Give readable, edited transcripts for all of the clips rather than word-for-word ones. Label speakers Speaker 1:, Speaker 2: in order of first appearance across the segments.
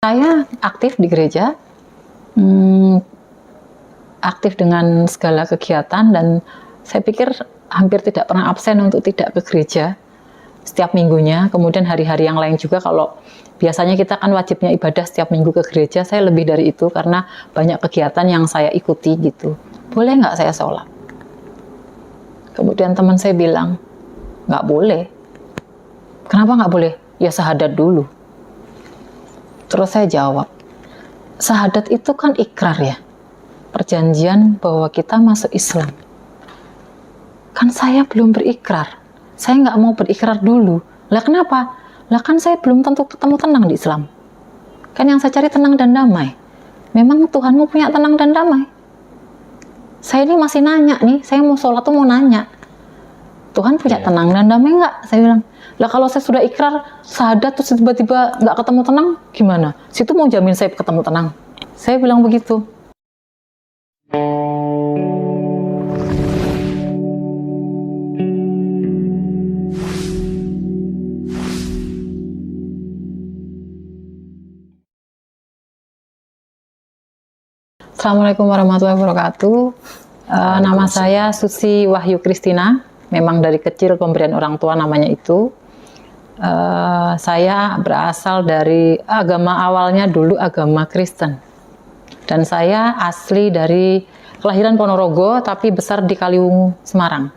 Speaker 1: Saya aktif di gereja, aktif dengan segala kegiatan, dan saya pikir hampir tidak pernah absen untuk tidak ke gereja setiap minggunya. Kemudian hari-hari yang lain juga, kalau biasanya kita kan wajibnya ibadah setiap minggu ke gereja, saya lebih dari itu karena banyak kegiatan yang saya ikuti gitu. Boleh nggak saya sholat? Kemudian teman saya bilang, nggak boleh. Kenapa nggak boleh? Ya syahadat dulu. Terus saya jawab, syahadat itu kan ikrar ya, perjanjian bahwa kita masuk Islam. Kan saya belum berikrar, saya nggak mau berikrar dulu. Lah kenapa? Lah kan saya belum tentu ketemu tenang di Islam. Kan yang saya cari tenang dan damai. Memang Tuhanmu punya tenang dan damai? Saya ini masih nanya nih, saya mau sholat tuh mau nanya, Tuhan punya tenang dan damai nggak? Saya bilang, lah kalau saya sudah ikrar syahadat terus tiba-tiba nggak ketemu tenang, gimana? Situ mau jamin saya ketemu tenang? Saya bilang begitu. Assalamualaikum warahmatullahi wabarakatuh. Nama saya Susi Wahyu Kristina. Memang dari kecil pemberian orang tua namanya itu. Saya berasal dari agama awalnya dulu agama Kristen. Dan saya asli dari kelahiran Ponorogo tapi besar di Kaliwungu, Semarang.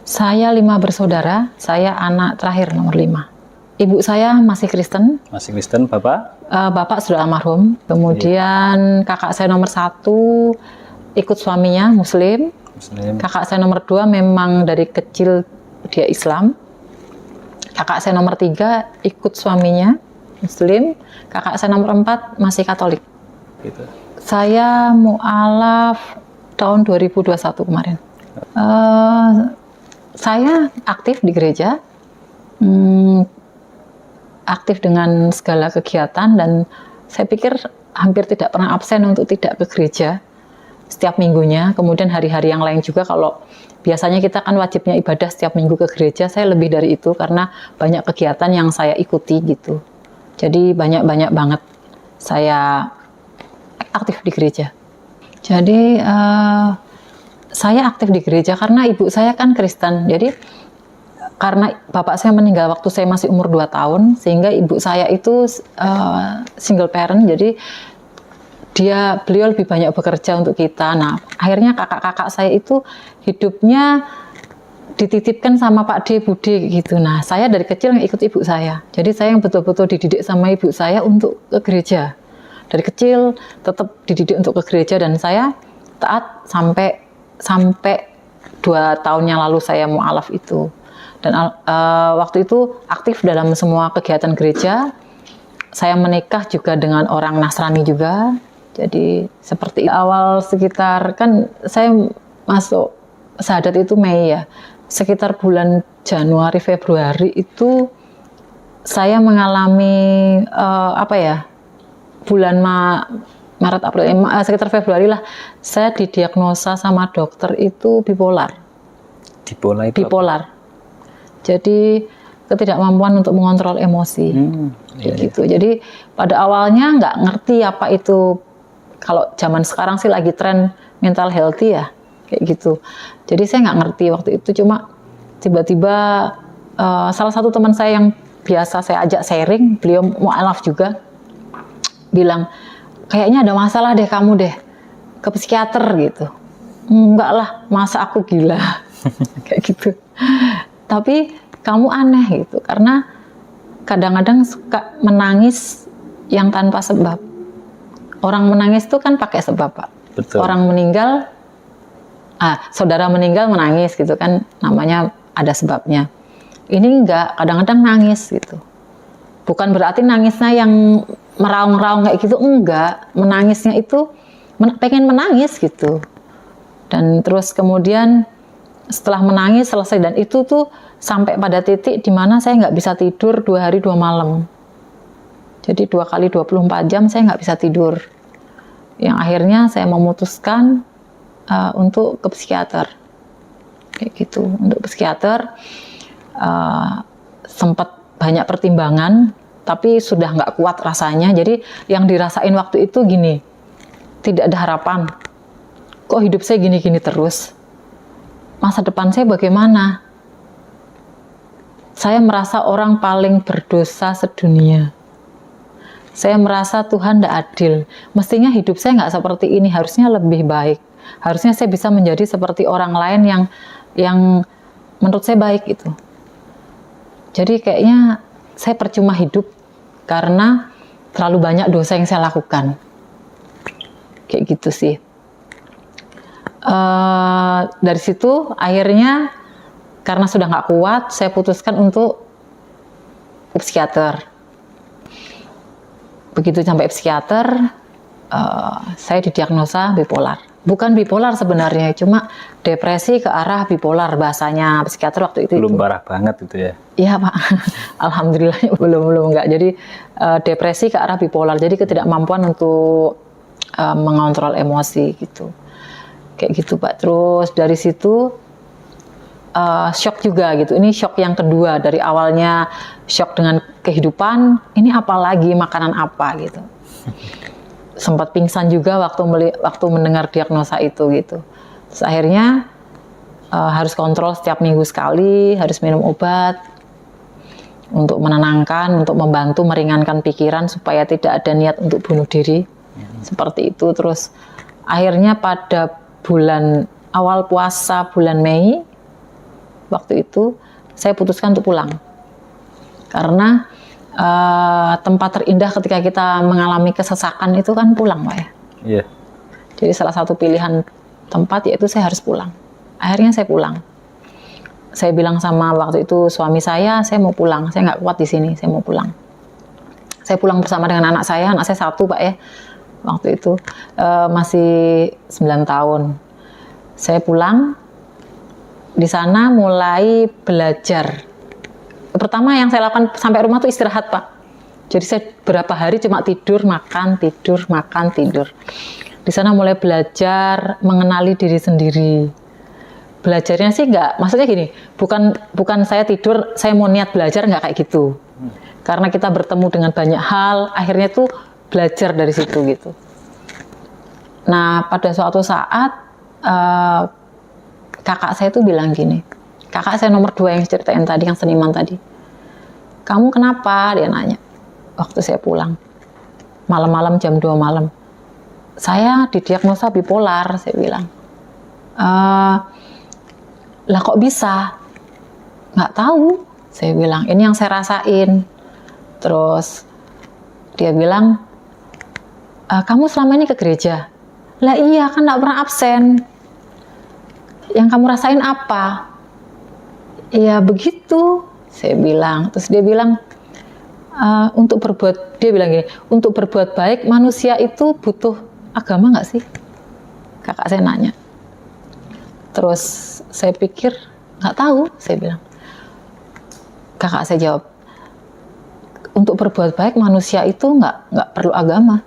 Speaker 1: Saya 5 bersaudara, saya anak terakhir nomor 5. Ibu saya masih Kristen.
Speaker 2: Masih Kristen, Bapak?
Speaker 1: Bapak sudah almarhum. Kemudian kakak saya nomor 1 ikut suaminya Muslim. Kakak saya nomor 2 memang dari kecil dia Islam. Kakak saya nomor 3 ikut suaminya Muslim. Kakak saya nomor 4 masih Katolik.
Speaker 2: Gitu.
Speaker 1: Saya mu'alaf tahun 2021 kemarin. Saya aktif di gereja, aktif dengan segala kegiatan, dan saya pikir hampir tidak pernah absen untuk tidak ke gereja setiap minggunya. Kemudian hari-hari yang lain juga, kalau biasanya kita kan wajibnya ibadah setiap minggu ke gereja, saya lebih dari itu karena banyak kegiatan yang saya ikuti gitu. Jadi banyak banget saya aktif di gereja. Jadi saya aktif di gereja karena ibu saya kan Kristen. Jadi karena bapak saya meninggal waktu saya masih umur 2 tahun, sehingga ibu saya itu single parent, jadi beliau lebih banyak bekerja untuk kita. Nah, akhirnya kakak-kakak saya itu hidupnya dititipkan sama Pak D, Bude gitu. Nah, saya dari kecil yang ikut ibu saya. Jadi saya yang betul-betul dididik sama ibu saya untuk ke gereja. Dari kecil tetap dididik untuk ke gereja, dan saya taat sampai 2 tahun yang lalu saya mu'alaf itu. Dan waktu itu aktif dalam semua kegiatan gereja. Saya menikah juga dengan orang Nasrani juga. Jadi seperti awal sekitar, kan saya masuk syahadat itu Mei ya. Sekitar bulan Januari Februari itu saya mengalami bulan Maret April sekitar Februari lah, saya didiagnosa sama dokter itu bipolar. Bipolar. Jadi ketidakmampuan untuk mengontrol emosi. Gitu. Jadi pada awalnya nggak ngerti apa itu. Kalau zaman sekarang sih lagi tren mental healthy ya, kayak gitu. Jadi saya nggak ngerti waktu itu, cuma tiba-tiba salah satu teman saya yang biasa saya ajak sharing, beliau mu'alaf juga, bilang, kayaknya ada masalah deh kamu deh, ke psikiater gitu. Enggak lah, masa aku gila. Kayak gitu. Tapi kamu aneh gitu, karena kadang-kadang suka menangis yang tanpa sebab. Orang menangis itu kan pakai sebab, Pak.
Speaker 2: Betul.
Speaker 1: Orang meninggal, saudara meninggal menangis gitu kan, namanya ada sebabnya. Ini enggak, kadang-kadang nangis gitu. Bukan berarti nangisnya yang meraung-raung kayak gitu, enggak. Menangisnya itu pengen menangis gitu. Dan terus kemudian setelah menangis selesai, dan itu tuh sampai pada titik di mana saya nggak bisa tidur 2 hari 2 malam. Jadi 2 kali 24 jam saya nggak bisa tidur. Yang akhirnya saya memutuskan untuk ke psikiater. Kayak gitu. Untuk psikiater sempat banyak pertimbangan, tapi sudah nggak kuat rasanya. Jadi yang dirasain waktu itu gini, tidak ada harapan. Kok hidup saya gini-gini terus? Masa depan saya bagaimana? Saya merasa orang paling berdosa sedunia. Saya merasa Tuhan tidak adil. Mestinya hidup saya nggak seperti ini, harusnya lebih baik. Harusnya saya bisa menjadi seperti orang lain yang menurut saya baik itu. Jadi kayaknya saya percuma hidup karena terlalu banyak dosa yang saya lakukan. Kayak gitu sih. Dari situ akhirnya karena sudah nggak kuat, saya putuskan untuk ke psikiater. Begitu sampai psikiater, saya didiagnosa bipolar. Bukan bipolar sebenarnya, cuma depresi ke arah bipolar bahasanya psikiater waktu itu.
Speaker 2: Belum parah banget itu ya?
Speaker 1: Iya Pak, alhamdulillah belum enggak. Jadi depresi ke arah bipolar, jadi ketidakmampuan untuk mengontrol emosi gitu. Kayak gitu Pak. Terus dari situ shock juga gitu. Ini shock yang kedua, dari awalnya shock dengan kehidupan, ini apa lagi, makanan apa gitu. Sempat pingsan juga waktu mendengar diagnosa itu gitu. Terus akhirnya harus kontrol setiap minggu sekali, harus minum obat untuk menenangkan, untuk membantu meringankan pikiran supaya tidak ada niat untuk bunuh diri. Seperti itu. Terus akhirnya pada awal puasa bulan Mei waktu itu saya putuskan untuk pulang karena tempat terindah ketika kita mengalami kesesakan itu kan pulang Pak ya.
Speaker 2: Iya.
Speaker 1: Jadi salah satu pilihan tempat yaitu saya harus pulang. Akhirnya saya pulang. Saya bilang sama waktu itu suami saya mau pulang, saya nggak kuat di sini, saya mau pulang. Saya pulang bersama dengan anak saya satu Pak ya. Waktu itu masih 9 tahun. Saya pulang, di sana mulai belajar. Pertama yang saya lakukan sampai rumah tuh istirahat Pak. Jadi saya berapa hari cuma tidur, makan, tidur, makan, tidur. Di sana mulai belajar mengenali diri sendiri. Belajarnya sih nggak, maksudnya gini, bukan saya tidur, saya mau niat belajar, nggak kayak gitu. Karena kita bertemu dengan banyak hal, akhirnya tuh belajar dari situ gitu. Nah pada suatu saat kakak saya tuh bilang gini, kakak saya nomor 2 yang ceritain tadi, yang seniman tadi, kamu kenapa? Dia nanya waktu saya pulang malam-malam jam 2 malam. Saya didiagnosa bipolar, saya bilang. Lah kok bisa? Nggak tahu, saya bilang, ini yang saya rasain. Terus dia bilang, kamu selama ini ke gereja? Lah iya, kan nggak pernah absen. Yang kamu rasain apa? Ya begitu, saya bilang. Terus dia bilang, dia bilang gini, untuk berbuat baik manusia itu butuh agama nggak sih? Kakak saya nanya. Terus saya pikir, nggak tahu, saya bilang. Kakak saya jawab, untuk berbuat baik manusia itu nggak perlu agama.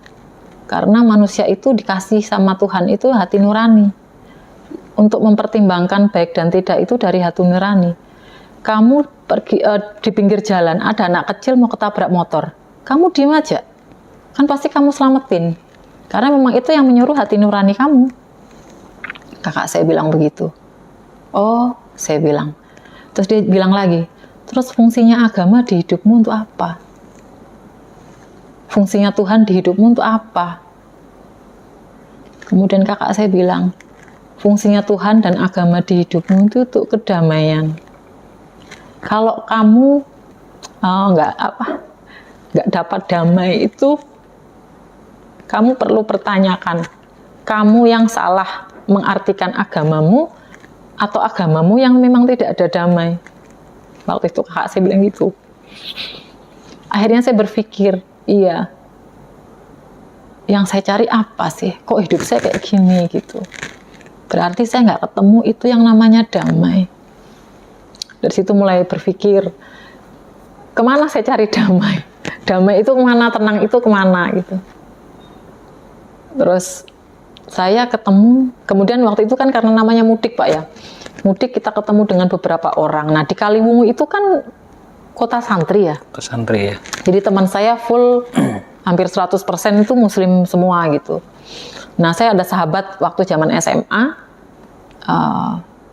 Speaker 1: Karena manusia itu dikasih sama Tuhan itu hati nurani. Untuk mempertimbangkan baik dan tidak itu dari hati nurani. Kamu pergi di pinggir jalan, ada anak kecil mau ketabrak motor. Kamu diem aja. Kan pasti kamu selamatin. Karena memang itu yang menyuruh hati nurani kamu. Kakak saya bilang begitu. Oh, saya bilang. Terus dia bilang lagi, terus fungsinya agama di hidupmu untuk apa? Fungsinya Tuhan di hidupmu untuk apa? Kemudian kakak saya bilang, fungsinya Tuhan dan agama di hidupmu itu untuk kedamaian. Kalau kamu nggak dapat damai itu, kamu perlu pertanyakan, kamu yang salah mengartikan agamamu atau agamamu yang memang tidak ada damai. Waktu itu kakak saya bilang gitu. Akhirnya saya berpikir, iya, yang saya cari apa sih? Kok hidup saya kayak gini gitu? Berarti saya nggak ketemu itu yang namanya damai. Dari situ mulai berpikir, kemana saya cari damai? Damai itu kemana? Tenang itu kemana gitu? Terus saya ketemu, kemudian waktu itu kan karena namanya mudik Pak ya. Mudik kita ketemu dengan beberapa orang. Nah di Kaliwungu itu kan kota santri ya.
Speaker 2: Ke santri ya.
Speaker 1: Jadi teman saya full hampir 100% itu muslim semua gitu. Nah, saya ada sahabat waktu zaman SMA,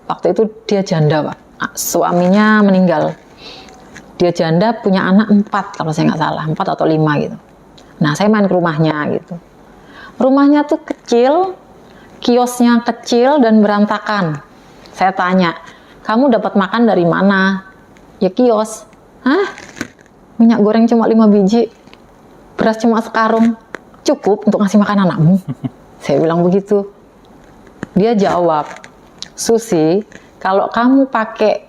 Speaker 1: waktu itu dia janda, Pak. Suaminya meninggal. Dia janda, punya anak 4 kalau saya nggak salah, 4 atau 5 gitu. Nah, saya main ke rumahnya gitu. Rumahnya tuh kecil, kiosnya kecil dan berantakan. Saya tanya, kamu dapat makan dari mana? Ya kios. Hah? Minyak goreng cuma 5 biji, beras cuma sekarung, cukup untuk ngasih makan anakmu? Saya bilang begitu. Dia jawab, Susi, kalau kamu pakai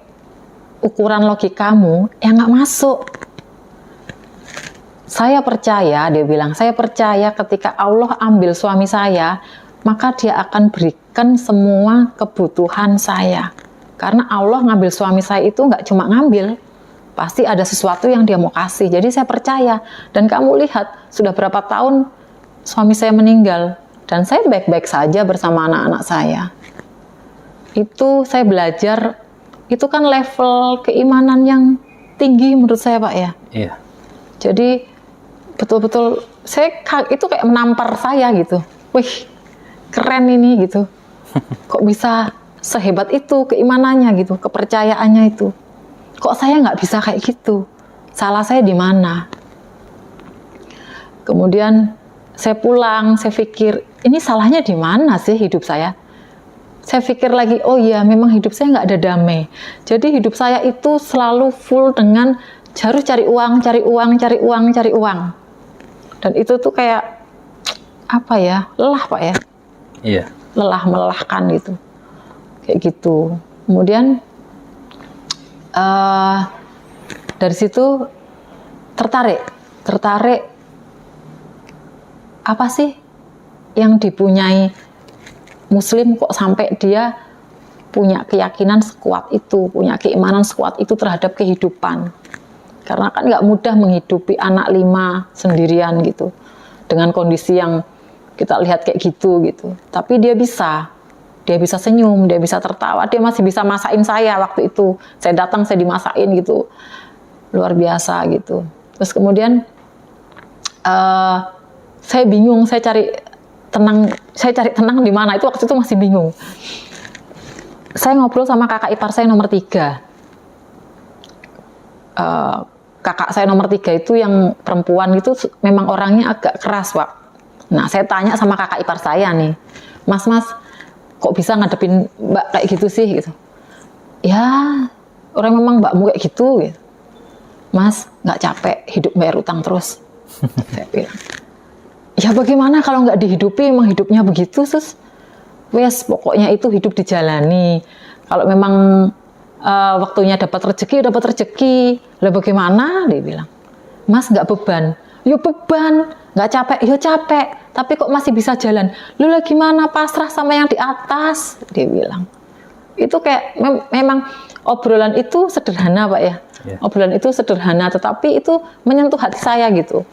Speaker 1: ukuran logikamu, ya nggak masuk. Saya percaya, dia bilang, saya percaya ketika Allah ambil suami saya, maka dia akan berikan semua kebutuhan saya. Karena Allah ngambil suami saya itu nggak cuma ngambil, pasti ada sesuatu yang dia mau kasih. Jadi saya percaya. Dan kamu lihat, sudah berapa tahun suami saya meninggal, dan saya baik-baik saja bersama anak-anak saya. Itu saya belajar, itu kan level keimanan yang tinggi menurut saya, Pak ya.
Speaker 2: Iya.
Speaker 1: Jadi betul-betul itu kayak menampar saya gitu. Wih, keren ini gitu. Kok bisa sehebat itu keimanannya gitu, kepercayaannya itu. Kok saya nggak bisa kayak gitu? Salah saya di mana? Kemudian saya pulang, saya pikir, ini salahnya di mana sih hidup saya? Saya pikir lagi, oh iya, memang hidup saya nggak ada damai. Jadi hidup saya itu selalu full dengan harus cari uang, cari uang, cari uang, cari uang. Dan itu tuh kayak, apa ya, lelah Pak ya?
Speaker 2: Iya.
Speaker 1: Lelah, melelahkan gitu. Kayak gitu. Kemudian, dari situ tertarik, apa sih yang dipunyai Muslim kok sampai dia punya keyakinan sekuat itu, punya keimanan sekuat itu terhadap kehidupan. Karena kan nggak mudah menghidupi anak 5 sendirian gitu, dengan kondisi yang kita lihat kayak gitu. Tapi dia bisa senyum, dia bisa tertawa, dia masih bisa masakin saya waktu itu. Saya datang, saya dimasakin gitu, luar biasa gitu. Terus kemudian saya bingung, saya cari tenang di mana, itu waktu itu masih bingung. Saya ngobrol sama kakak ipar saya nomor 3. Kakak saya nomor 3 itu yang perempuan itu memang orangnya agak keras, Pak. Nah, saya tanya sama kakak ipar saya nih, Mas, kok bisa ngadepin Mbak kayak gitu sih? Gitu. Ya, orang memang Mbakmu kayak gitu. Mas, nggak capek hidup bayar utang terus? Saya bilang. Ya bagaimana kalau nggak dihidupi, emang hidupnya begitu, Sus. Wes, pokoknya itu hidup dijalani. Kalau memang waktunya dapat rezeki. Lah bagaimana? Dia bilang, Mas nggak beban. Yo beban, nggak capek, yo capek. Tapi kok masih bisa jalan? Lu lagi gimana? Pasrah sama yang di atas? Dia bilang. Itu kayak memang obrolan itu sederhana, Pak ya. Yeah. Obrolan itu sederhana, tetapi itu menyentuh hati saya gitu.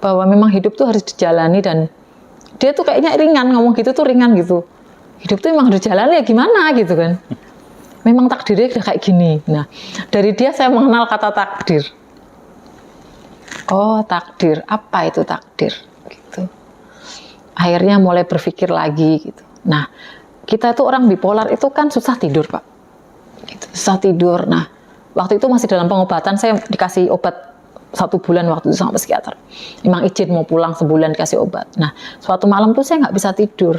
Speaker 1: Bahwa memang hidup tuh harus dijalani, dan dia tuh kayaknya ringan, ngomong gitu tuh ringan gitu. Hidup tuh memang harus dijalani, ya gimana gitu kan. Memang takdirnya udah kayak gini. Nah, dari dia saya mengenal kata takdir. Oh, takdir. Apa itu takdir? Gitu. Akhirnya mulai berpikir lagi gitu. Nah, kita tuh orang bipolar itu kan susah tidur, Pak. Gitu, susah tidur. Nah, waktu itu masih dalam pengobatan, saya dikasih obat 1 bulan waktu itu sama psikiater. Memang izin mau pulang sebulan dikasih obat. Nah, suatu malam tuh saya nggak bisa tidur.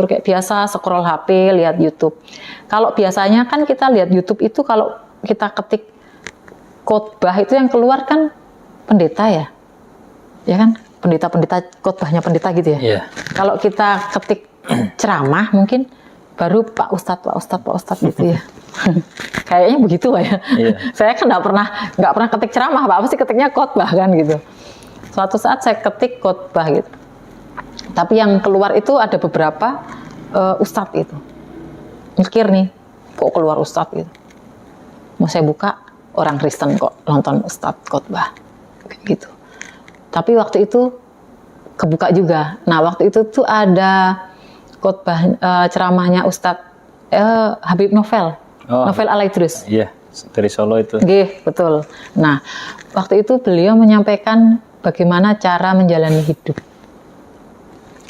Speaker 1: Kayak biasa scroll HP, lihat YouTube. Kalau biasanya kan kita lihat YouTube itu kalau kita ketik khotbah itu yang keluar kan pendeta ya kan? Pendeta, khotbahnya pendeta gitu ya. Yeah. Kalau kita ketik ceramah mungkin baru Pak Ustadz gitu ya. Kayaknya begitu Pak ya. Yeah. Saya kan nggak pernah ketik ceramah, Pak. Pasti ketiknya khotbah kan gitu. Suatu saat saya ketik khotbah gitu. Tapi yang keluar itu ada beberapa ustadz itu. Mikir nih, kok keluar ustadz gitu. Mau saya buka, orang Kristen kok nonton ustadz khotbah gitu. Tapi waktu itu kebuka juga. Nah, waktu itu tuh ada khotbah ceramahnya Ustadz Habib Novel. Novel Alaidrus.
Speaker 2: Iya. dari Solo itu.
Speaker 1: Nggih, betul. Nah, waktu itu beliau menyampaikan bagaimana cara menjalani hidup.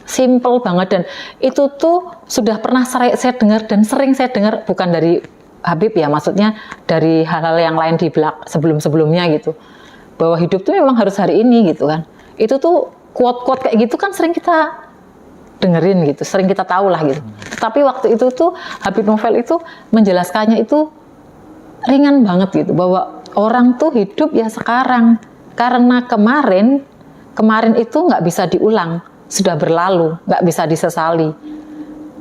Speaker 1: Simple banget, dan itu tuh sudah pernah saya dengar dan sering saya dengar, bukan dari Habib ya, maksudnya dari hal-hal yang lain di sebelum-sebelumnya gitu. Bahwa hidup tuh memang harus hari ini gitu kan. Itu tuh quote-quote kayak gitu kan sering kita dengerin gitu, sering kita tahu lah gitu. Tapi waktu itu tuh Habib Novel itu menjelaskannya itu ringan banget gitu, bahwa orang tuh hidup ya sekarang, karena kemarin itu nggak bisa diulang, sudah berlalu, nggak bisa disesali.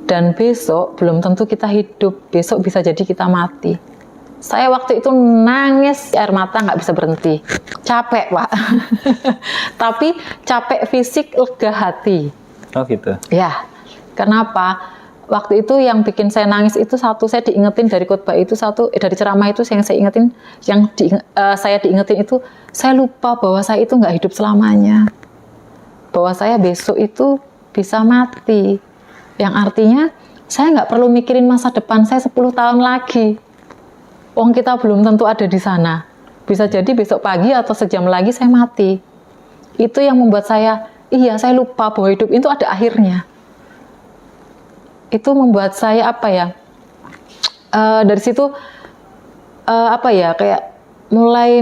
Speaker 1: Dan besok belum tentu kita hidup, besok bisa jadi kita mati. Saya waktu itu nangis, air mata nggak bisa berhenti. Capek, Pak. Tapi capek fisik, lega hati.
Speaker 2: Oh gitu.
Speaker 1: Ya, kenapa? Waktu itu yang bikin saya nangis itu satu, saya diingetin dari khotbah itu satu, dari ceramah itu yang saya ingetin, saya diingetin itu, saya lupa bahwa saya itu nggak hidup selamanya. Bahwa saya besok itu bisa mati. Yang artinya, saya nggak perlu mikirin masa depan saya 10 tahun lagi. Wong kita belum tentu ada di sana. Bisa jadi besok pagi atau sejam lagi saya mati. Itu yang membuat saya lupa bahwa hidup itu ada akhirnya. Itu membuat saya dari situ kayak mulai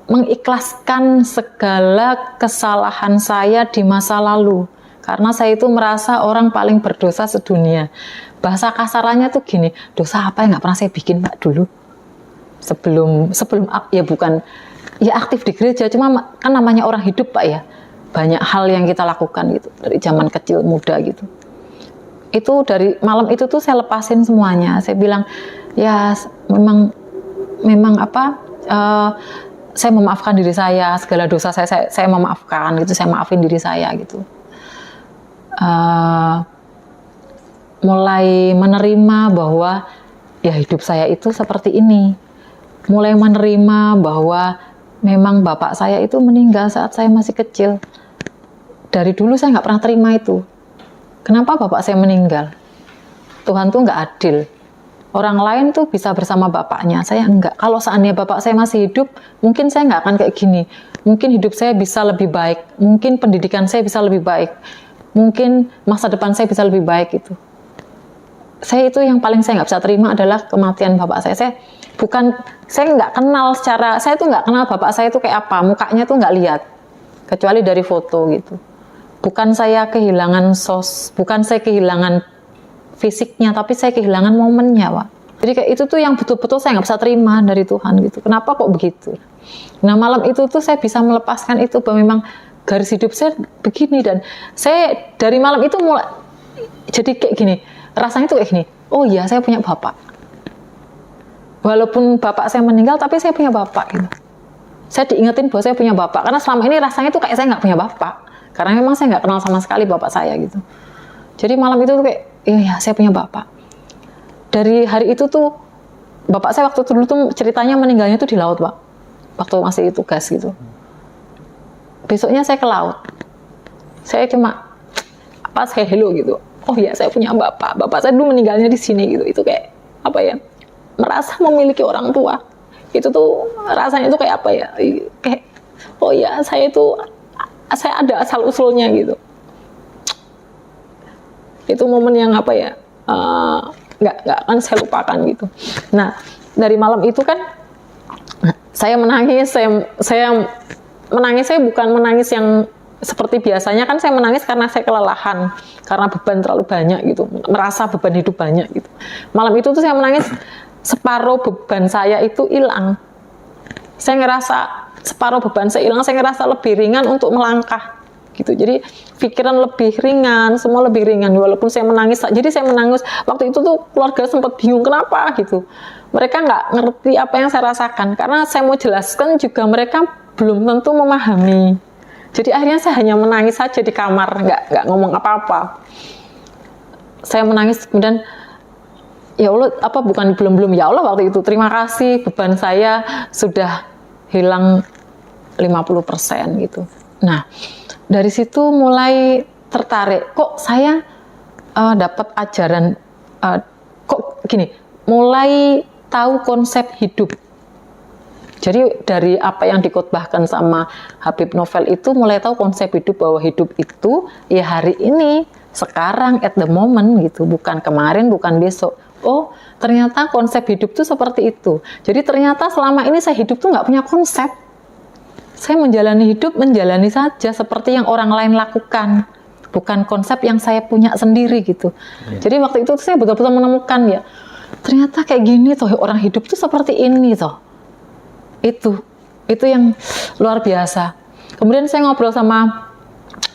Speaker 1: mengikhlaskan segala kesalahan saya di masa lalu. Karena saya itu merasa orang paling berdosa sedunia. Bahasa kasarannya tuh gini, dosa apa yang nggak pernah saya bikin Pak dulu? Sebelum ya bukan, ya aktif di gereja, cuma kan namanya orang hidup Pak ya. Banyak hal yang kita lakukan gitu, dari zaman kecil, muda gitu. Itu dari malam itu tuh saya lepasin semuanya. Saya bilang, ya memang saya memaafkan diri saya, segala dosa saya memaafkan gitu, saya maafin diri saya gitu. Mulai menerima bahwa ya hidup saya itu seperti ini. Mulai menerima bahwa memang bapak saya itu meninggal saat saya masih kecil. Dari dulu saya nggak pernah terima itu. Kenapa bapak saya meninggal? Tuhan tuh nggak adil. Orang lain tuh bisa bersama bapaknya, saya enggak. Kalau seandainya bapak saya masih hidup, mungkin saya nggak akan kayak gini. Mungkin hidup saya bisa lebih baik. Mungkin pendidikan saya bisa lebih baik. Mungkin masa depan saya bisa lebih baik gitu. Saya itu yang paling saya nggak bisa terima adalah kematian bapak saya. Saya nggak kenal saya tuh nggak kenal bapak saya itu kayak apa, mukanya tuh nggak lihat, kecuali dari foto gitu. Bukan saya kehilangan bukan saya kehilangan fisiknya, tapi saya kehilangan momennya, Pak. Jadi kayak itu tuh yang betul-betul saya nggak bisa terima dari Tuhan gitu. Kenapa kok begitu? Nah malam itu tuh saya bisa melepaskan itu, bahwa memang garis hidup saya begini, dan saya dari malam itu mulai jadi kayak gini, rasanya tuh kayak gini, oh iya saya punya bapak. Walaupun bapak saya meninggal, tapi saya punya bapak gitu. Saya diingetin bahwa saya punya bapak, karena selama ini rasanya tuh kayak saya nggak punya bapak, karena memang saya nggak kenal sama sekali bapak saya gitu. Jadi malam itu tuh kayak, iya saya punya bapak. Dari hari itu tuh, bapak saya waktu dulu tuh ceritanya meninggalnya tuh di laut Pak, waktu masih tugas gitu. Besoknya saya ke laut, saya cuma saya hello gitu. Oh ya saya punya bapak saya dulu meninggalnya di sini gitu. Itu kayak merasa memiliki orang tua. Itu tuh rasanya tuh kayak kayak oh ya saya ada asal usulnya gitu. Itu momen yang nggak akan saya lupakan gitu. Nah dari malam itu kan saya menangis, saya menangis, saya bukan menangis yang seperti biasanya, kan saya menangis karena saya kelelahan, karena beban terlalu banyak gitu, merasa beban hidup banyak gitu. Malam itu tuh saya menangis, separuh beban saya itu hilang. Saya ngerasa separuh beban saya hilang, saya ngerasa lebih ringan untuk melangkah gitu. Jadi pikiran lebih ringan, semua lebih ringan walaupun saya menangis. Jadi saya menangis waktu itu tuh keluarga sempat bingung kenapa gitu. Mereka nggak ngerti apa yang saya rasakan, karena saya mau jelaskan juga mereka belum tentu memahami. Jadi akhirnya saya hanya menangis saja di kamar, nggak ngomong apa-apa. Saya menangis, kemudian ya Allah, belum ya Allah waktu itu, terima kasih beban saya sudah hilang 50% gitu. Nah dari situ mulai tertarik, kok saya dapat ajaran, kok gini, mulai tahu konsep hidup. Jadi dari apa yang dikhotbahkan sama Habib Novel itu mulai tahu konsep hidup, bahwa hidup itu ya hari ini, sekarang, at the moment gitu, bukan kemarin, bukan besok. Oh, ternyata konsep hidup tuh seperti itu. Jadi ternyata selama ini saya hidup tuh nggak punya konsep. Saya menjalani hidup, menjalani saja seperti yang orang lain lakukan. Bukan konsep yang saya punya sendiri gitu. Jadi waktu itu saya betul-betul menemukan ya, ternyata kayak gini toh orang hidup tuh seperti ini toh. Itu yang luar biasa. Kemudian saya ngobrol sama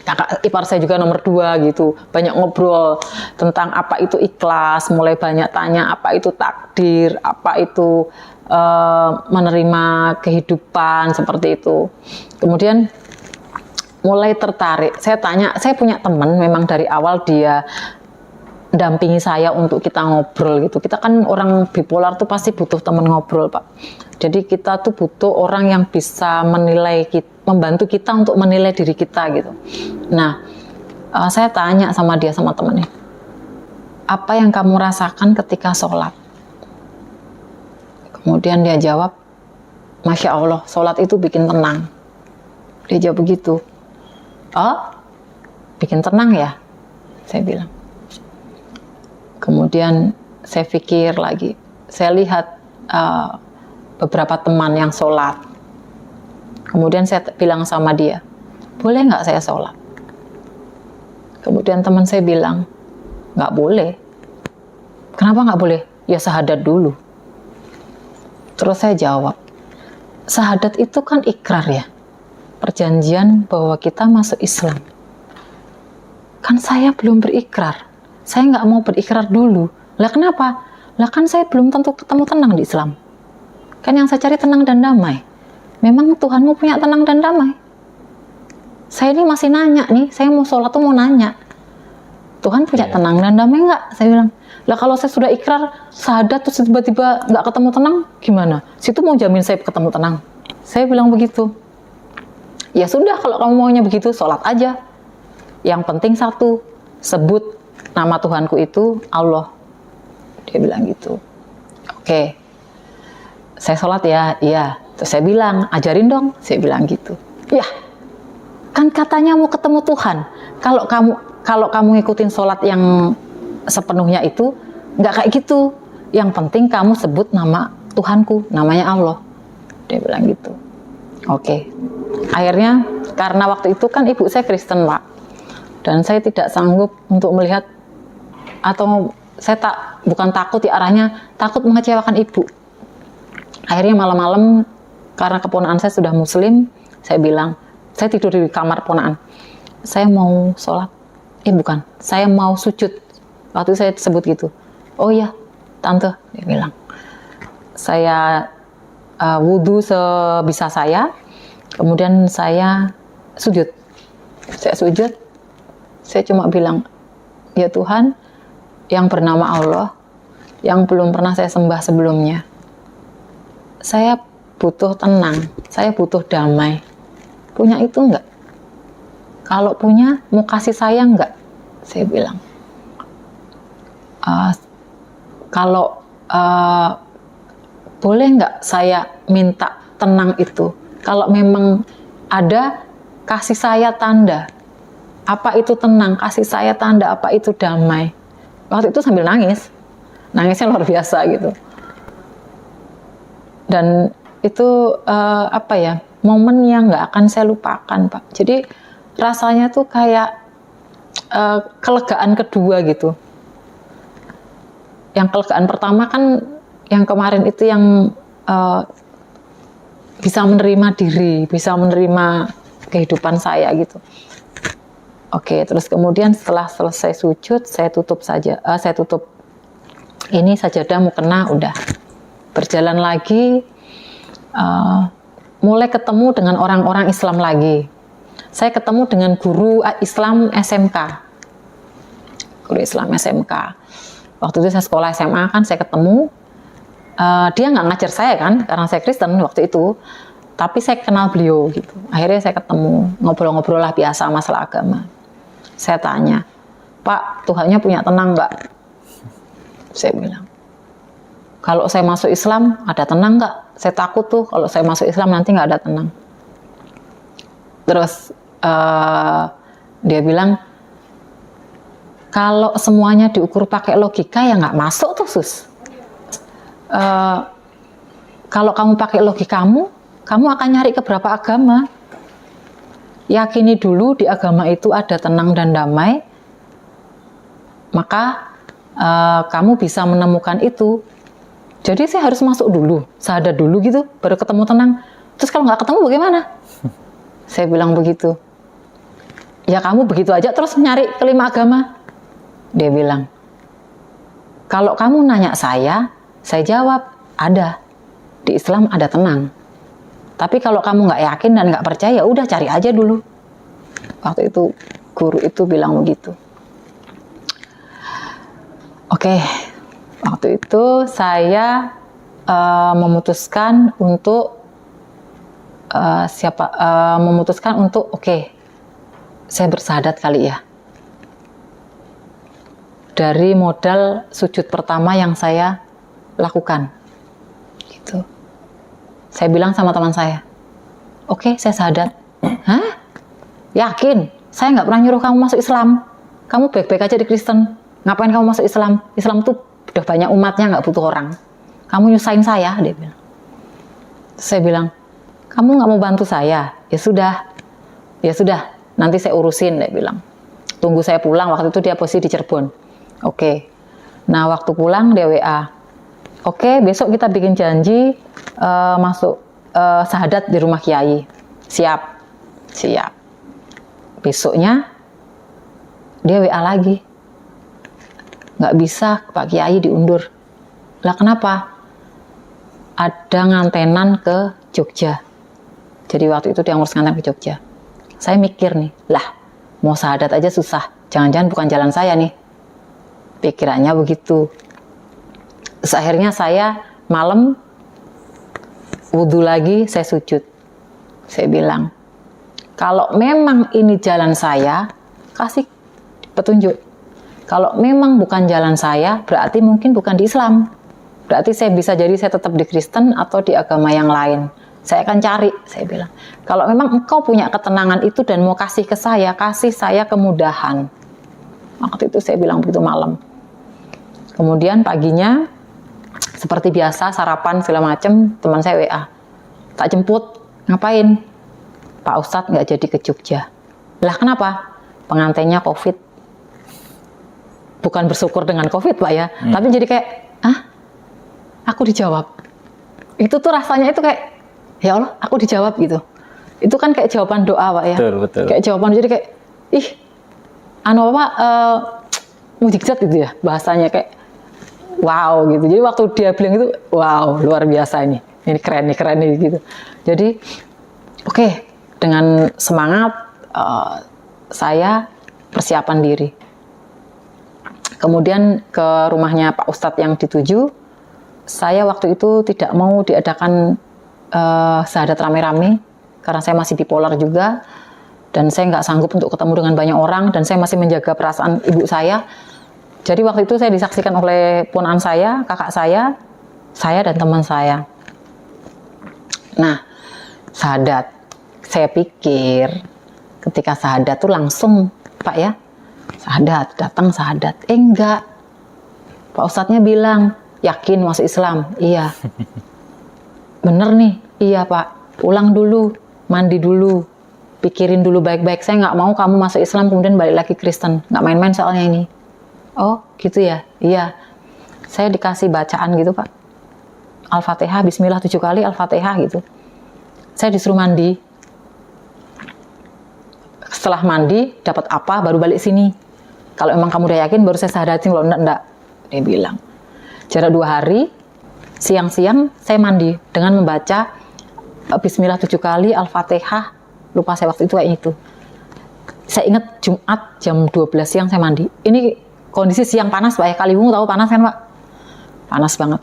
Speaker 1: kakak ipar saya juga nomor 2 gitu, banyak ngobrol tentang apa itu ikhlas, mulai banyak tanya apa itu takdir, apa itu menerima kehidupan seperti itu. Kemudian mulai tertarik, saya tanya, saya punya teman memang dari awal dia dampingi saya untuk kita ngobrol gitu. Kita kan orang bipolar tuh pasti butuh teman ngobrol, Pak. Jadi kita tuh butuh orang yang bisa menilai, membantu kita untuk menilai diri kita gitu. Nah, saya tanya sama dia, sama temennya, apa yang kamu rasakan ketika sholat? Kemudian dia jawab, Masya Allah, sholat itu bikin tenang. Dia jawab begitu. Oh, bikin tenang ya? Saya bilang. Kemudian saya pikir lagi, saya lihat beberapa teman yang sholat. Kemudian saya bilang sama dia, boleh nggak saya sholat? Kemudian teman saya bilang, nggak boleh. Kenapa nggak boleh? Ya syahadat dulu. Terus saya jawab, syahadat itu kan ikrar ya, perjanjian bahwa kita masuk Islam. Kan saya belum berikrar, saya nggak mau berikrar dulu. Lah kenapa? Lah kan saya belum tentu ketemu tenang di Islam. Kan yang saya cari tenang dan damai. Memang Tuhanmu punya tenang dan damai? Saya ini masih nanya nih, saya mau sholat tuh mau nanya, Tuhan punya tenang dan damai nggak? Saya bilang, lah kalau saya sudah ikrar, syahadat terus tiba-tiba nggak ketemu tenang, gimana? Situ mau jamin saya ketemu tenang? Saya bilang begitu. Ya sudah, kalau kamu maunya begitu, sholat aja. Yang penting satu, sebut nama Tuhanku itu Allah. Dia bilang gitu. Oke, saya sholat ya, iya. Terus saya bilang, ajarin dong. Saya bilang gitu. Ya, kan katanya mau ketemu Tuhan. Kalau kamu ngikutin sholat yang sepenuhnya itu, nggak kayak gitu. Yang penting kamu sebut nama Tuhanku, namanya Allah. Dia bilang gitu. Oke. Akhirnya karena waktu itu kan ibu saya Kristen, Pak, dan saya tidak sanggup untuk melihat, atau saya bukan takut ya, arahnya takut mengecewakan ibu. Akhirnya malam-malam karena keponakan saya sudah muslim, saya bilang, saya tidur di kamar ponakan, saya mau sholat, bukan, saya mau sujud. Waktu itu saya sebut gitu. Oh iya tante, dia bilang, saya wudhu sebisa saya. Kemudian saya sujud. Saya sujud, saya cuma bilang, ya Tuhan yang bernama Allah, yang belum pernah saya sembah sebelumnya, saya butuh tenang, saya butuh damai. Punya itu enggak? Kalau punya, mau kasih saya enggak? Saya bilang. Kalau boleh enggak saya minta tenang itu? Kalau memang ada, kasih saya tanda. Apa itu tenang? Kasih saya tanda. Apa itu damai? Waktu itu sambil nangis. Nangisnya luar biasa gitu. Dan itu momen yang nggak akan saya lupakan, Pak. Jadi rasanya tuh kayak kelegaan kedua gitu. Yang kelegaan pertama kan yang kemarin itu yang bisa menerima diri, bisa menerima kehidupan saya gitu. Oke, terus kemudian setelah selesai sujud, saya tutup ini sajadah mukena, udah berjalan lagi, mulai ketemu dengan orang-orang Islam lagi. Saya ketemu dengan guru Islam SMK, guru Islam SMK. Waktu itu saya sekolah SMA kan, saya ketemu. Dia nggak ngajar saya kan, karena saya Kristen waktu itu. Tapi saya kenal beliau gitu. Akhirnya saya ketemu, ngobrol-ngobrol lah biasa masalah agama. Saya tanya, Pak, Tuhannya punya tenang nggak? Saya bilang, Kalau saya masuk Islam ada tenang nggak? Saya takut tuh kalau saya masuk Islam nanti nggak ada tenang. Terus dia bilang, kalau semuanya diukur pakai logika ya nggak masuk tuh Sus. Kalau kamu pakai logikamu, kamu akan nyari ke berapa agama. Yakini dulu di agama itu ada tenang dan damai, maka kamu bisa menemukan itu. Jadi saya harus masuk dulu, syahadat dulu gitu, baru ketemu tenang. Terus kalau nggak ketemu bagaimana? Saya bilang begitu. Ya kamu begitu aja terus nyari kelima agama. Dia bilang, kalau kamu nanya saya jawab, ada. Di Islam ada tenang. Tapi kalau kamu nggak yakin dan nggak percaya, ya udah cari aja dulu. Waktu itu guru itu bilang begitu. Oke, waktu itu saya memutuskan untuk oke, saya bersyahadat kali ya. Dari modal sujud pertama yang saya lakukan. Gitu. Saya bilang sama teman saya, oke, saya syahadat. Hah? Yakin? Saya nggak pernah nyuruh kamu masuk Islam. Kamu baik-baik aja di Kristen. Ngapain kamu masuk Islam? Islam tuh udah banyak umatnya, nggak butuh orang. Kamu nyusahin saya, dia bilang. Saya bilang, kamu nggak mau bantu saya? Ya sudah, nanti saya urusin, dia bilang. Tunggu saya pulang, waktu itu dia posisi di Cirebon. Oke. Nah, waktu pulang dia WA. Oke, besok kita bikin janji masuk syahadat di rumah Kiai. Siap. Besoknya dia WA lagi. Nggak bisa, Pak Kiai diundur. Lah kenapa? Ada ngantenan ke Jogja. Jadi waktu itu dia ngurus nganten ke Jogja. Saya mikir nih, lah mau syahadat aja susah. Jangan-jangan bukan jalan saya nih. Pikirannya begitu. Terus akhirnya saya malam wudhu lagi, saya sujud. Saya bilang, kalau memang ini jalan saya, kasih petunjuk. Kalau memang bukan jalan saya, berarti mungkin bukan di Islam. Berarti saya bisa jadi saya tetap di Kristen atau di agama yang lain. Saya akan cari, saya bilang. Kalau memang engkau punya ketenangan itu dan mau kasih ke saya, kasih saya kemudahan. Waktu itu saya bilang begitu malam. Kemudian paginya, seperti biasa, sarapan segala macam, teman saya WA. Tak jemput, ngapain? Pak Ustadz nggak jadi ke Jogja. Lah kenapa? Pengantinnya COVID. Bukan bersyukur dengan COVID Pak ya, tapi jadi kayak, aku dijawab. Itu tuh rasanya itu kayak, ya Allah, aku dijawab gitu. Itu kan kayak jawaban doa Pak ya.
Speaker 2: Betul.
Speaker 1: Kayak jawaban, jadi kayak, mujizat gitu ya bahasanya, kayak wow gitu. Jadi waktu dia bilang itu, wow, luar biasa ini keren nih gitu. Jadi oke, dengan semangat saya persiapan diri. Kemudian ke rumahnya Pak Ustadz yang dituju. Saya waktu itu tidak mau diadakan syahadat rame-rame karena saya masih bipolar juga dan saya nggak sanggup untuk ketemu dengan banyak orang dan saya masih menjaga perasaan ibu saya. Jadi waktu itu saya disaksikan oleh ponakan saya, kakak saya dan teman saya. Nah, syahadat. Saya pikir ketika syahadat tuh langsung, Pak ya, syahadat, datang syahadat. Enggak. Pak Ustadznya bilang, yakin masuk Islam? Iya. Bener nih? Iya Pak. Pulang dulu, mandi dulu, pikirin dulu baik-baik. Saya nggak mau kamu masuk Islam kemudian balik lagi Kristen. Nggak main-main soalnya ini. Oh gitu ya? Iya. Saya dikasih bacaan gitu Pak. Al-Fatihah, Bismillah 7 kali, Al-Fatihah gitu. Saya disuruh mandi. Setelah mandi, dapat apa, baru balik sini. Kalau emang kamu udah yakin, baru saya syahadatin. Kalau enggak. Dia bilang. Jarak 2 hari, siang-siang saya mandi dengan membaca Bismillah 7 kali, Al-Fatihah. Lupa saya waktu itu kayak itu. Saya ingat Jumat jam 12 siang saya mandi. Ini kondisi siang panas Pak ya. Kaliwungu tahu panas kan Pak? Panas banget.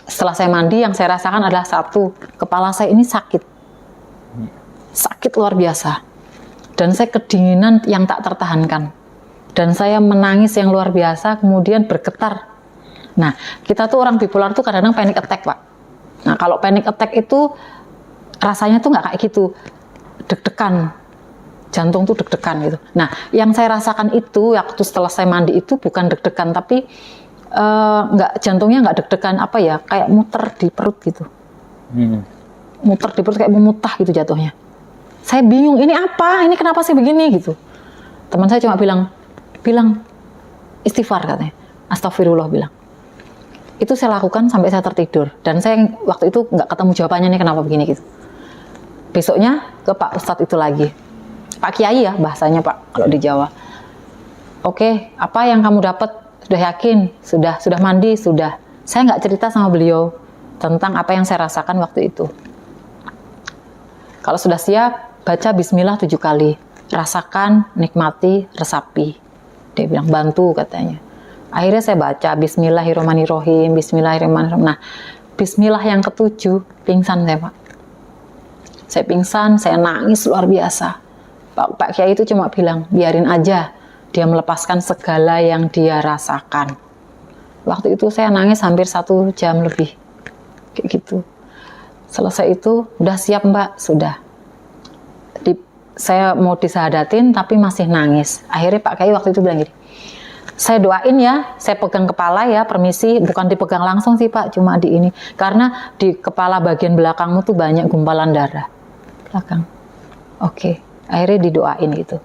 Speaker 1: Setelah saya mandi, yang saya rasakan adalah satu, kepala saya ini sakit. Sakit luar biasa. Dan saya kedinginan yang tak tertahankan. Dan saya menangis yang luar biasa, kemudian bergetar. Nah, kita tuh orang bipolar tuh kadang-kadang panic attack, Pak. Nah, kalau panic attack itu rasanya tuh nggak kayak gitu, deg-degan, jantung tuh deg-degan gitu. Nah, yang saya rasakan itu waktu setelah saya mandi itu bukan deg-degan, tapi jantungnya nggak deg-degan, apa ya, kayak muter di perut gitu. Muter di perut kayak memutah gitu jatuhnya. Saya bingung, ini apa? Ini kenapa sih begini gitu. Teman saya cuma bilang istighfar katanya, astagfirullah bilang. Itu saya lakukan sampai saya tertidur, dan saya waktu itu nggak ketemu jawabannya nih kenapa begini gitu. Besoknya ke Pak Ustadz itu lagi, Pak Kiai ya bahasanya Pak kalau di Jawa. Oke, apa yang kamu dapat? Sudah yakin? Sudah mandi? Sudah. Saya nggak cerita sama beliau tentang apa yang saya rasakan waktu itu. Kalau sudah siap, baca Bismillah 7 kali, rasakan, nikmati, resapi. Dia bilang bantu katanya. Akhirnya saya baca Bismillahirrahmanirrahim, Bismillahirrahmanirrahim. Nah, Bismillah yang ke-7, pingsan saya, Pak. Saya pingsan, saya nangis luar biasa. Pak Kiai itu cuma bilang, biarin aja, dia melepaskan segala yang dia rasakan. Waktu itu saya nangis hampir 1 jam lebih, kayak gitu. Selesai itu, udah siap Mbak, sudah. Saya mau disahadatin, tapi masih nangis. Akhirnya Pak Kiai waktu itu bilang gini, saya doain ya, saya pegang kepala ya, permisi, bukan dipegang langsung sih Pak, cuma di ini. Karena di kepala bagian belakangmu tuh banyak gumpalan darah. Belakang. Oke, akhirnya didoain gitu.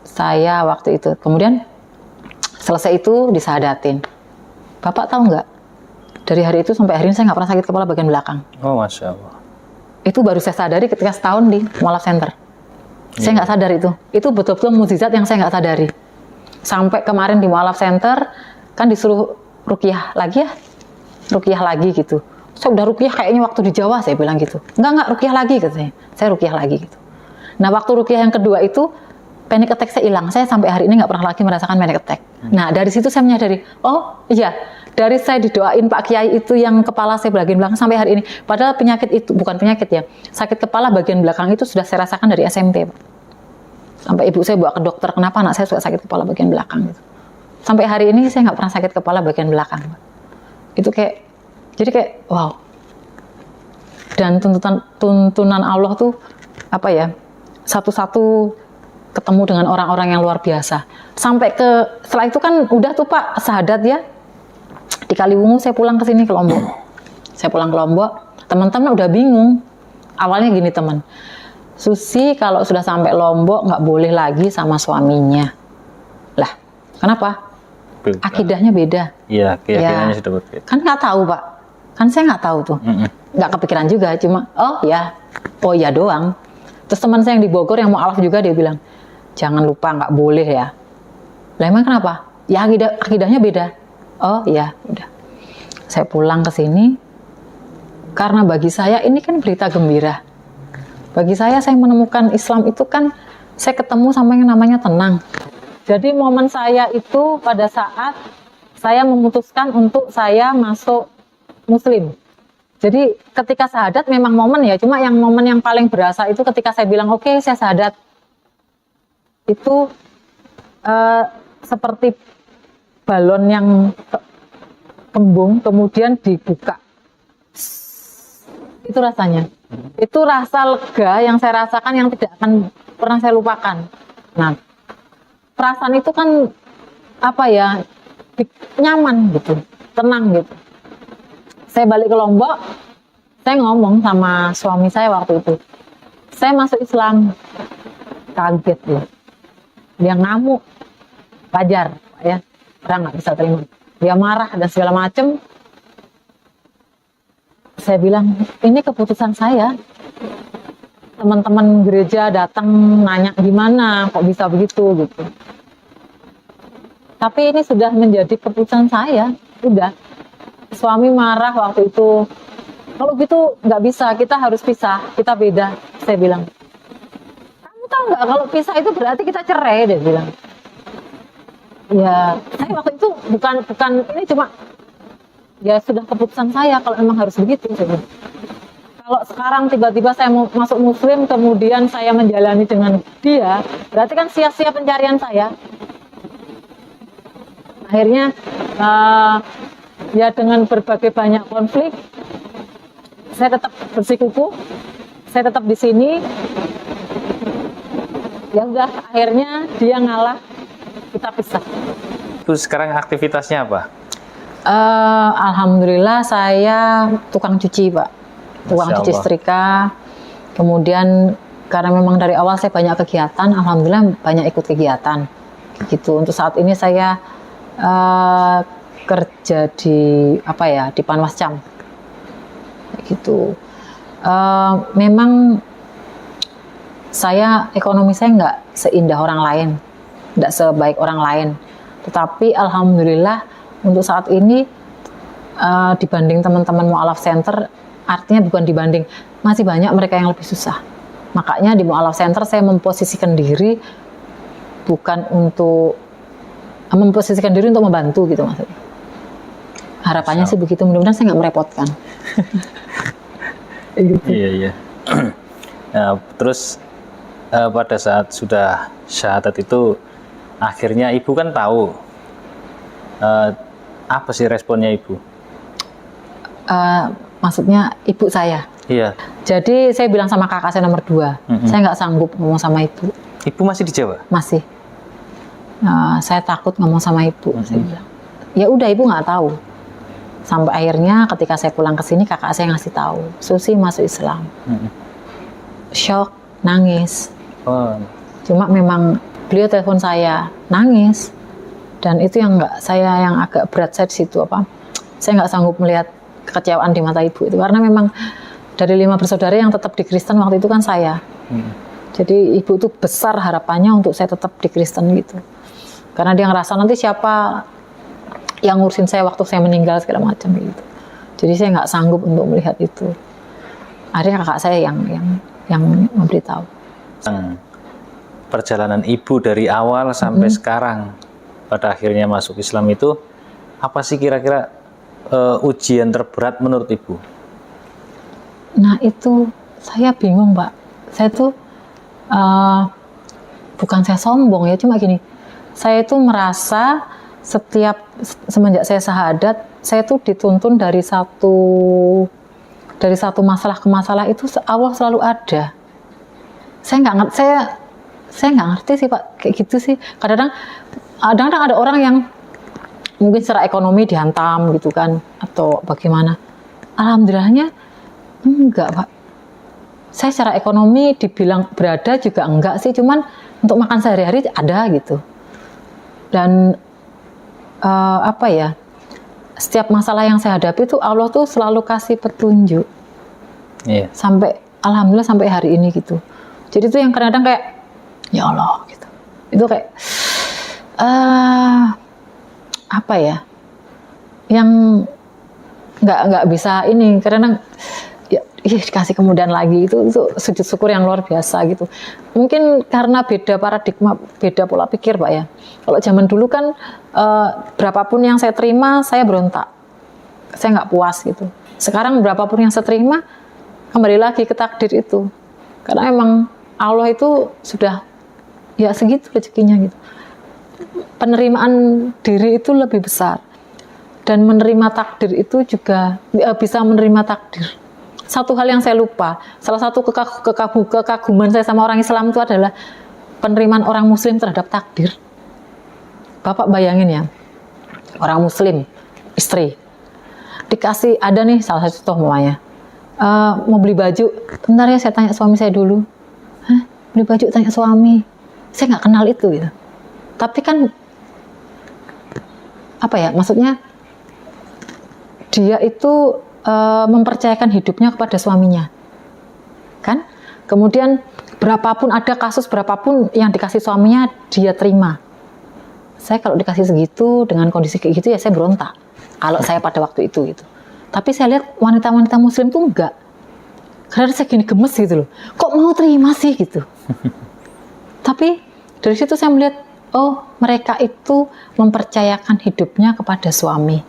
Speaker 1: Saya waktu itu, kemudian selesai itu disahadatin. Bapak tahu nggak? Dari hari itu sampai hari ini saya nggak pernah sakit kepala bagian belakang.
Speaker 2: Oh, Masya Allah.
Speaker 1: Itu baru saya sadari ketika setahun di Mualaf Center. Saya nggak sadar itu. Itu betul-betul mukjizat yang saya nggak sadari. Sampai kemarin di Mualaf Center, kan disuruh ruqyah lagi ya. Ruqyah lagi gitu. Saya udah ruqyah kayaknya waktu di Jawa, saya bilang gitu. Enggak, ruqyah lagi katanya. Saya ruqyah lagi gitu. Nah, waktu ruqyah yang kedua itu, panic attack saya hilang. Saya sampai hari ini nggak pernah lagi merasakan panic attack. Nah, dari situ saya menyadari, oh iya, dari saya didoain Pak Kiai itu yang kepala saya bagian belakang sampai hari ini. Padahal penyakit itu, bukan penyakit ya, sakit kepala bagian belakang itu sudah saya rasakan dari SMP, Pak. Sampai ibu saya bawa ke dokter, kenapa anak saya suka sakit kepala bagian belakang gitu. Sampai hari ini saya nggak pernah sakit kepala bagian belakang, Pak. Itu jadi kayak wow. Dan tuntunan Allah tuh apa ya, satu-satu ketemu dengan orang-orang yang luar biasa. Sampai setelah itu kan udah tuh Pak sahadat ya. Di Kaliwungu saya pulang ke sini ke Lombok. Saya pulang ke Lombok, teman-teman udah bingung. Awalnya gini teman, Susi kalau sudah sampai Lombok nggak boleh lagi sama suaminya. Lah, kenapa? Akidahnya beda.
Speaker 2: Iya, keyakinannya sudah berbeda.
Speaker 1: Kan nggak tahu Pak. Kan saya nggak tahu tuh. Nggak kepikiran juga, cuma oh ya doang. Terus teman saya yang di Bogor yang mau alaf juga dia bilang, jangan lupa nggak boleh ya. Lah emang kenapa? Ya akidahnya beda. Oh ya, udah. Saya pulang ke sini karena bagi saya ini kan berita gembira. Bagi saya menemukan Islam itu kan saya ketemu sama yang namanya tenang. Jadi momen saya itu pada saat saya memutuskan untuk saya masuk Muslim. Jadi ketika syahadat memang momen ya, cuma yang momen yang paling berasa itu ketika saya bilang oke, saya syahadat. Itu seperti balon yang kembung kemudian dibuka. Itu rasanya. Itu rasa lega yang saya rasakan yang tidak akan pernah saya lupakan. Nah, perasaan itu kan apa ya, nyaman gitu, tenang gitu. Saya balik ke Lombok, saya ngomong sama suami saya waktu itu, saya masuk Islam. Kaget loh, dia ngamuk, wajar ya, orang nggak bisa terima, dia marah dan segala macem. Saya bilang, ini keputusan saya. Teman-teman gereja datang nanya gimana, kok bisa begitu gitu. Tapi ini sudah menjadi keputusan saya, udah. Suami marah waktu itu, kalau gitu nggak bisa, kita harus pisah, kita beda. Saya bilang, kamu tahu nggak kalau pisah itu berarti kita cerai, dia bilang. Ya, saya waktu itu bukan ini cuma ya sudah keputusan saya kalau memang harus begitu. Kalau sekarang tiba-tiba saya mau masuk Muslim kemudian saya menjalani dengan dia, berarti kan sia-sia pencarian saya. Akhirnya ya dengan berbagai banyak konflik, saya tetap bersikukuh, saya tetap di sini. Ya udah, akhirnya dia ngalah, kita pisah.
Speaker 2: Terus sekarang aktivitasnya apa?
Speaker 1: Alhamdulillah saya tukang cuci, Pak. Tukang
Speaker 2: Masya
Speaker 1: cuci
Speaker 2: Allah.
Speaker 1: setrika. Kemudian karena memang dari awal saya banyak kegiatan, alhamdulillah banyak ikut kegiatan. Gitu. Untuk saat ini saya kerja di di Panwascam. Gitu. Memang ekonomi saya nggak seindah orang lain, nggak sebaik orang lain. Tetapi alhamdulillah untuk saat ini dibanding teman-teman Mu'alaf Center, artinya bukan dibanding, masih banyak mereka yang lebih susah. Makanya di Mu'alaf Center saya memposisikan diri untuk membantu gitu maksudnya. Harapannya sih begitu, mudah-mudahan saya nggak merepotkan. Gitu.
Speaker 2: Iya. Nah, terus pada saat sudah syahadat itu, akhirnya ibu kan tahu. Apa sih responnya ibu?
Speaker 1: Maksudnya ibu saya.
Speaker 2: Iya.
Speaker 1: Jadi saya bilang sama kakak saya nomor 2, saya nggak sanggup ngomong sama ibu.
Speaker 2: Ibu masih di Jawa?
Speaker 1: Masih. Saya takut ngomong sama ibu. Saya bilang, ya udah ibu nggak tahu. Sampai akhirnya ketika saya pulang ke sini, kakak saya ngasih tahu, Susi masuk Islam. Shock, nangis.
Speaker 2: Oh.
Speaker 1: Cuma memang beliau telepon saya, nangis. Dan itu yang agak berat saya di situ saya nggak sanggup melihat kekecewaan di mata ibu itu, karena memang dari 5 bersaudara yang tetap di Kristen waktu itu kan saya. Jadi ibu itu besar harapannya untuk saya tetap di Kristen gitu, karena dia ngerasa nanti siapa yang ngurusin saya waktu saya meninggal segala macam gitu. Jadi saya nggak sanggup untuk melihat itu. Akhirnya kakak saya yang memberitahu.
Speaker 2: Perjalanan ibu dari awal sampai sekarang pada akhirnya masuk Islam itu, apa sih kira-kira ujian terberat menurut ibu?
Speaker 1: Nah itu saya bingung, Pak. Saya tuh bukan saya sombong ya, cuma gini, saya tuh merasa semenjak saya syahadat, saya tuh dituntun dari satu masalah ke masalah itu Allah selalu ada. Saya nggak ngerti sih, Pak, kayak gitu sih. Kadang-kadang ada orang yang mungkin secara ekonomi dihantam gitu kan, atau bagaimana. Alhamdulillahnya enggak, Pak. Saya secara ekonomi dibilang berada juga enggak sih, cuman untuk makan sehari-hari ada gitu. Dan setiap masalah yang saya hadapi itu Allah tuh selalu kasih petunjuk.
Speaker 2: Iya.
Speaker 1: Alhamdulillah sampai hari ini gitu. Jadi tuh yang kadang-kadang kayak ya Allah gitu. Itu kayak yang nggak bisa ini, karena dikasih kemudahan lagi, itu sujud syukur yang luar biasa gitu. Mungkin karena beda paradigma, beda pola pikir, Pak ya. Kalau zaman dulu kan berapapun yang saya terima saya berontak, saya nggak puas gitu. Sekarang berapapun yang saya terima kembali lagi ke takdir itu, karena emang Allah itu sudah ya segitu rezekinya gitu. Penerimaan diri itu lebih besar, dan menerima takdir itu juga bisa menerima takdir. Satu hal yang saya lupa, salah satu kekaguman saya sama orang Islam itu adalah penerimaan orang Muslim terhadap takdir. Bapak bayangin ya, orang Muslim, istri, dikasih, ada nih salah satu contoh mamanya, mau beli baju, bentar ya saya tanya suami saya dulu. Hah, beli baju tanya suami, saya nggak kenal itu gitu. Tapi kan maksudnya dia itu mempercayakan hidupnya kepada suaminya, kan? Kemudian berapapun ada kasus, berapapun yang dikasih suaminya dia terima. Saya kalau dikasih segitu dengan kondisi kayak gitu ya saya berontak. Kalau saya pada waktu itu gitu. Tapi saya lihat wanita-wanita Muslim tuh enggak. Karena saya gini gemes gitu loh. Kok mau terima sih gitu. Tapi dari situ saya melihat, oh mereka itu mempercayakan hidupnya kepada suami.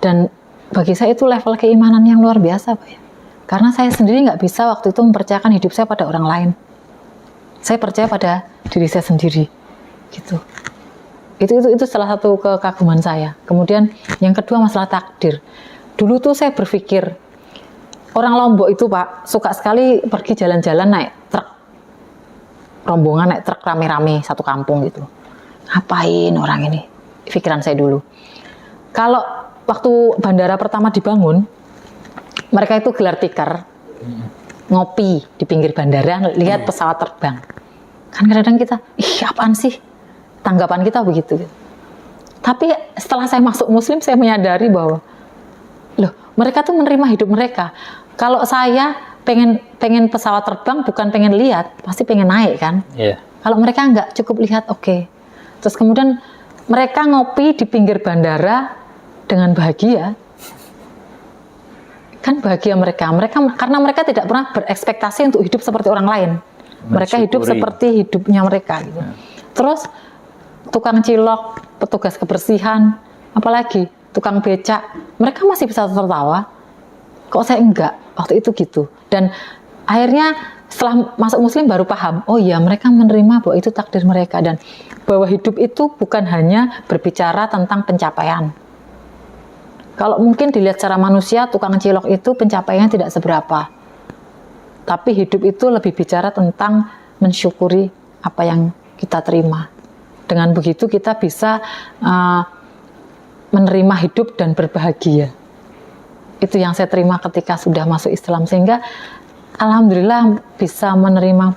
Speaker 1: Dan bagi saya itu level keimanan yang luar biasa, Pak ya. Karena saya sendiri nggak bisa waktu itu mempercayakan hidup saya pada orang lain. Saya percaya pada diri saya sendiri, gitu. Itu salah satu kekaguman saya. Kemudian yang kedua masalah takdir. Dulu tuh saya berpikir, orang Lombok itu Pak, suka sekali pergi jalan-jalan naik truk. Rombongan naik truk rame-rame satu kampung gitu. Ngapain orang ini? Pikiran saya dulu. Kalau waktu bandara pertama dibangun, mereka itu gelar tikar, ngopi di pinggir bandara, lihat pesawat terbang. Kan kadang-kadang kita, apaan sih? Tanggapan kita begitu. Tapi setelah saya masuk Muslim, saya menyadari bahwa, loh, mereka tuh menerima hidup mereka. Kalau saya pengen pesawat terbang, bukan pengen lihat, pasti pengen naik kan.
Speaker 2: Yeah.
Speaker 1: Kalau mereka nggak cukup lihat, oke. Terus kemudian mereka ngopi di pinggir bandara dengan bahagia. Kan bahagia mereka karena mereka tidak pernah berekspektasi untuk hidup seperti orang lain. Mereka hidup seperti hidupnya mereka gitu. Terus tukang cilok, petugas kebersihan, apalagi tukang becak, mereka masih bisa tertawa. Kok saya enggak waktu itu gitu. Dan akhirnya setelah masuk Muslim baru paham, oh iya mereka menerima bahwa itu takdir mereka dan bahwa hidup itu bukan hanya berbicara tentang pencapaian. Kalau mungkin dilihat secara manusia, tukang cilok itu pencapaiannya tidak seberapa. Tapi hidup itu lebih bicara tentang mensyukuri apa yang kita terima. Dengan begitu kita bisa menerima hidup dan berbahagia. Itu yang saya terima ketika sudah masuk Islam. Sehingga alhamdulillah bisa menerima.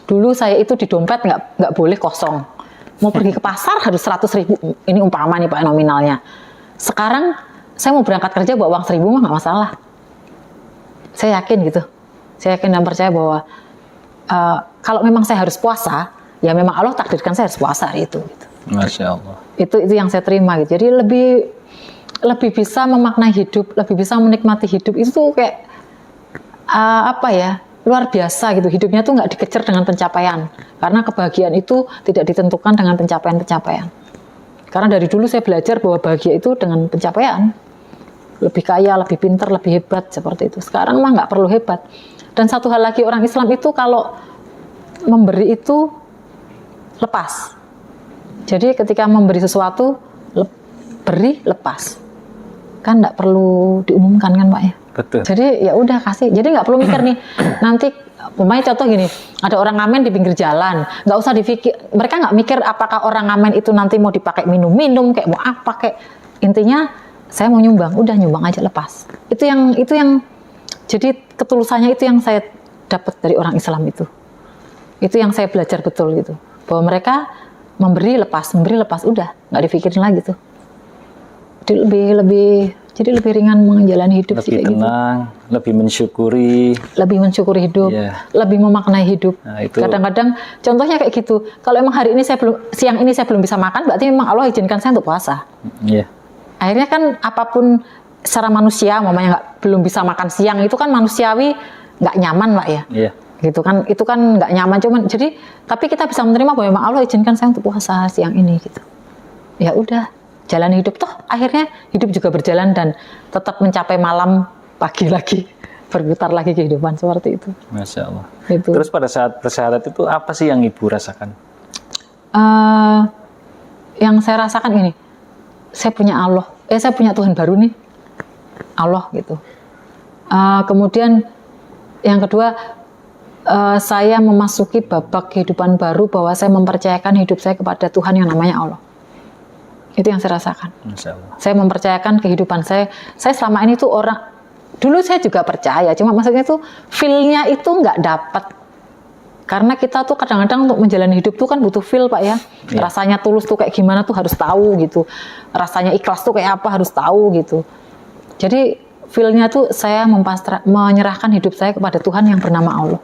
Speaker 1: Dulu saya itu di dompet nggak boleh kosong. Mau pergi ke pasar harus 100.000. Ini umpama nih Pak nominalnya. Sekarang saya mau berangkat kerja bawa uang 1.000 mah nggak masalah. Saya yakin gitu. Saya yakin dan percaya bahwa kalau memang saya harus puasa, ya memang Allah takdirkan saya harus puasa hari itu. Gitu.
Speaker 2: Masya Allah.
Speaker 1: Itu yang saya terima gitu. Jadi lebih bisa memaknai hidup, lebih bisa menikmati hidup itu tuh kayak luar biasa gitu. Hidupnya tuh nggak dikejar dengan pencapaian. Karena kebahagiaan itu tidak ditentukan dengan pencapaian-pencapaian. Karena dari dulu saya belajar bahwa bahagia itu dengan pencapaian. Lebih kaya, lebih pintar, lebih hebat seperti itu. Sekarang mah nggak perlu hebat. Dan satu hal lagi orang Islam itu kalau memberi itu lepas. Jadi ketika memberi sesuatu, beri lepas. Kan nggak perlu diumumkan kan Pak ya.
Speaker 2: Betul.
Speaker 1: Jadi ya udah kasih. Jadi nggak perlu mikir nih. Nanti umpamanya contoh gini, ada orang ngamen di pinggir jalan, nggak usah dipikir. Mereka nggak mikir apakah orang ngamen itu nanti mau dipakai minum-minum, kayak mau apa, kayak intinya saya mau nyumbang, udah nyumbang aja lepas. Itu yang jadi ketulusannya itu yang saya dapat dari orang Islam itu. Itu yang saya belajar betul gitu. Bahwa mereka memberi lepas, udah nggak dipikirin lagi tuh. Jadi lebih ringan menjalani hidup.
Speaker 2: Lebih tenang, gitu. Lebih mensyukuri hidup,
Speaker 1: lebih memaknai hidup.
Speaker 2: Nah, itu.
Speaker 1: Kadang-kadang contohnya kayak gitu. Kalau emang hari ini siang ini saya belum bisa makan, berarti memang Allah izinkan saya untuk puasa.
Speaker 2: Yeah.
Speaker 1: Akhirnya kan apapun secara manusia, mamanya belum bisa makan siang itu kan manusiawi, nggak nyaman Pak ya.
Speaker 2: Yeah.
Speaker 1: Gitu kan, itu kan nggak nyaman, jadi tapi kita bisa menerima bahwa memang Allah izinkan saya untuk puasa siang ini gitu. Ya udah, jalani hidup toh akhirnya hidup juga berjalan dan tetap mencapai malam, pagi lagi berputar lagi kehidupan seperti itu.
Speaker 2: Masya Allah.
Speaker 1: Itu.
Speaker 2: Terus pada saat bersyahadat itu apa sih yang Ibu rasakan?
Speaker 1: Yang saya rasakan ini, saya punya Allah, saya punya Tuhan baru nih, Allah gitu. Kemudian yang kedua, saya memasuki babak kehidupan baru bahwa saya mempercayakan hidup saya kepada Tuhan yang namanya Allah. Itu yang saya rasakan.
Speaker 2: Masya Allah.
Speaker 1: Saya mempercayakan kehidupan saya. Saya selama ini tuh dulu saya juga percaya, cuma maksudnya tuh feel-nya itu nggak dapat. Karena kita tuh kadang-kadang untuk menjalani hidup tuh kan butuh feel Pak ya. Rasanya tulus tuh kayak gimana tuh harus tahu gitu. Rasanya ikhlas tuh kayak apa harus tahu gitu. Jadi feel-nya tuh saya menyerahkan hidup saya kepada Tuhan yang bernama Allah.